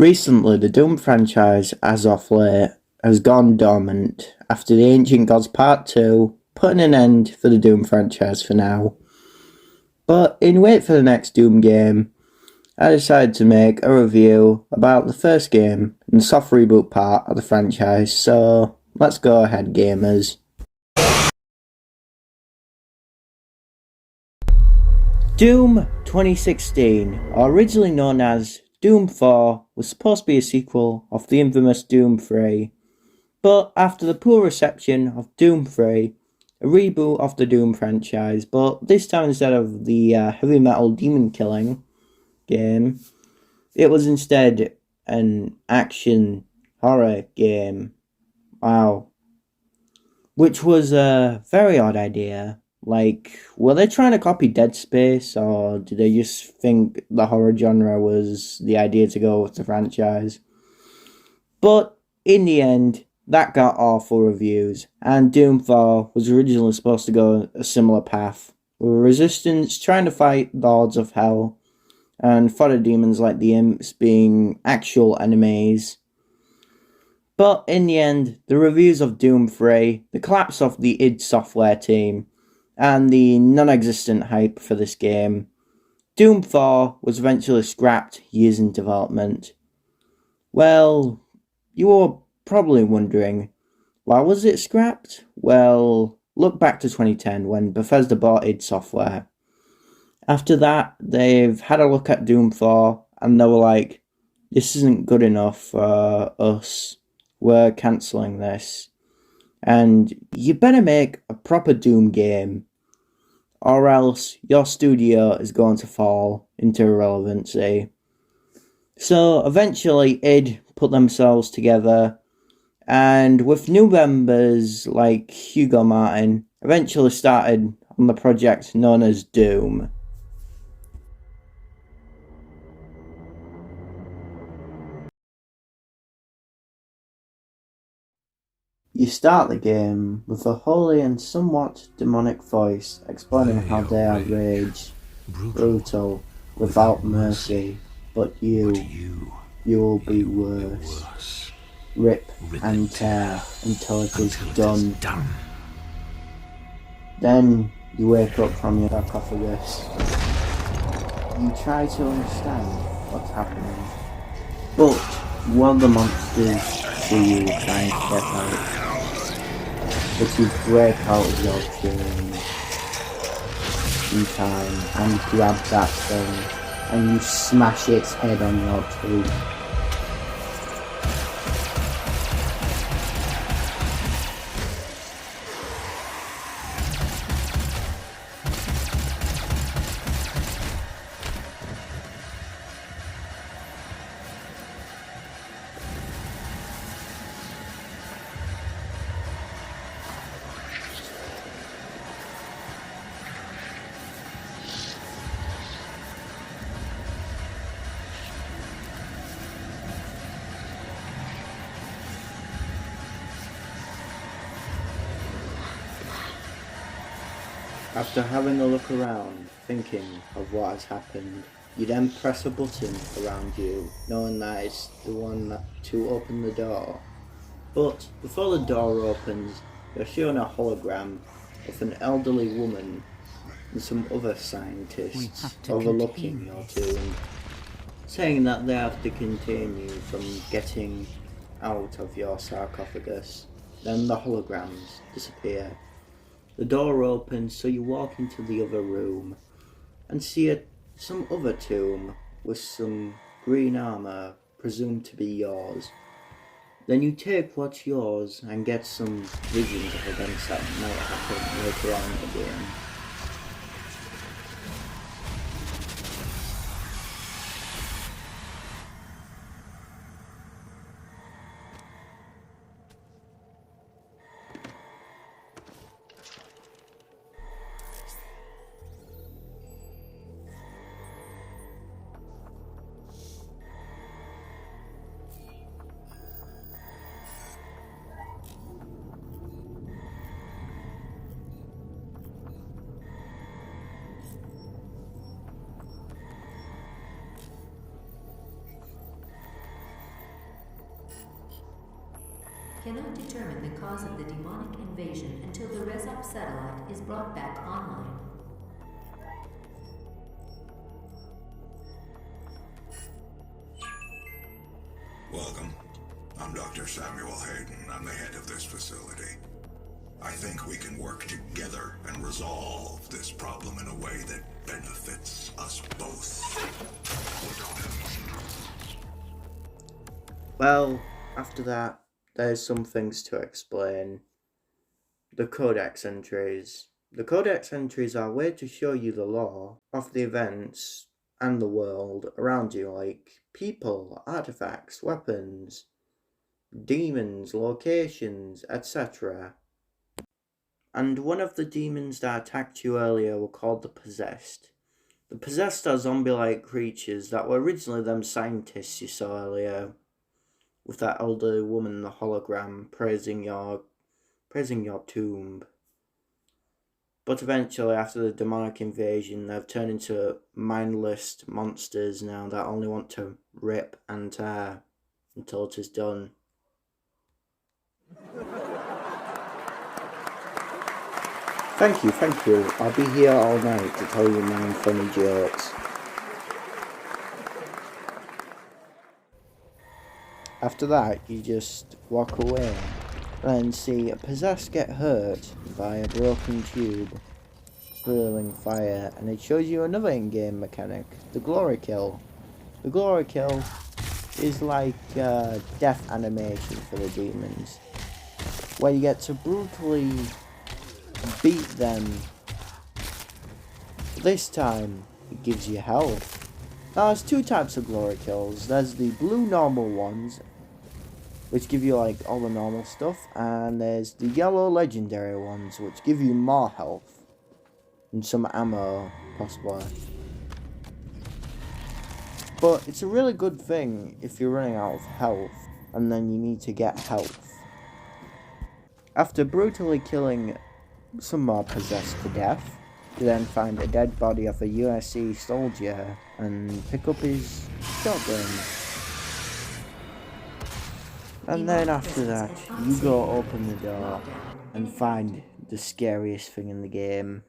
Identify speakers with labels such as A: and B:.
A: Recently, the Doom franchise, as of late, has gone dormant after the Ancient Gods Part 2, putting an end for the Doom franchise for now. But in wait for the next Doom game, I decided to make a review about the first game and the soft reboot part of the franchise, so let's go ahead, gamers. Doom 2016, originally known as Doom 4, was supposed to be a sequel of the infamous Doom 3, but after the poor reception of Doom 3, a reboot of the Doom franchise, but this time instead of the heavy metal demon killing game, it was instead an action horror game. Wow. Which was a very odd idea. Like, were they trying to copy Dead Space, or did they just think the horror genre was the idea to go with the franchise? But in the end, that got awful reviews, and Doom 4 was originally supposed to go a similar path, with Resistance trying to fight the Hordes of Hell, and fodder demons like the Imps being actual enemies. But in the end, the reviews of Doom 3, the collapse of the id Software team, and the non-existent hype for this game, Doom 4 was eventually scrapped years in development. Well, you are probably wondering, why was it scrapped? Well, look back to 2010 when Bethesda bought id Software. After that, they've had a look at Doom 4 and they were like, this isn't good enough for us. We're cancelling this. And you better make a proper Doom game, or else your studio is going to fall into irrelevancy. So eventually id put themselves together, and with new members like Hugo Martin, eventually started on the project known as Doom. You start the game with a holy and somewhat demonic voice explaining how they are rage, brutal, without mercy, but you will be worse. Rip and tear until it is done. Then you wake up from your sarcophagus. You try to understand what's happening, but one of the monsters see you trying to get out. But you break out of your chains in time and grab that thing and you smash its head on your teeth. After having a look around, thinking of what has happened, you then press a button around you, knowing that it's the one to open the door. But before the door opens, you're shown a hologram of an elderly woman and some other scientists overlooking your tomb, saying that they have to contain you from getting out of your sarcophagus. Then the holograms disappear. The door opens, so you walk into the other room and see some other tomb with some green armour presumed to be yours. Then you take what's yours and get some visions of events that might happen later on in the game.
B: cannot determine the cause of the demonic invasion until the Resop satellite is brought back online.
C: Welcome. I'm Dr. Samuel Hayden. I'm the head of this facility. I think we can work together and resolve this problem in a way that benefits us both.
A: Well, after that, there's some things to explain. The Codex entries. The Codex entries are a way to show you the lore of the events and the world around you, like people, artifacts, weapons, demons, locations, etc. And one of the demons that attacked you earlier were called the Possessed. The Possessed are zombie-like creatures that were originally them scientists you saw earlier, with that elderly woman in the hologram praising your tomb. But eventually, after the demonic invasion, they've turned into mindless monsters now that only want to rip and tear until it is done. Thank you. I'll be here all night to tell you 9 funny jokes. After that, you just walk away and see a Possessed get hurt by a broken tube spilling fire, and it shows you another in-game mechanic, the Glory Kill. The Glory Kill is like death animation for the demons, where you get to brutally beat them. This time, it gives you health. Now, there's 2 types of Glory Kills. There's the blue normal ones, which give you like all the normal stuff, and there's the yellow legendary ones, which give you more health and some ammo, possibly. But it's a really good thing if you're running out of health and then you need to get health. After brutally killing some more Possessed to death, you then find a dead body of a USC soldier and pick up his shotgun. And then after that, you go open the door and find the scariest thing in the game.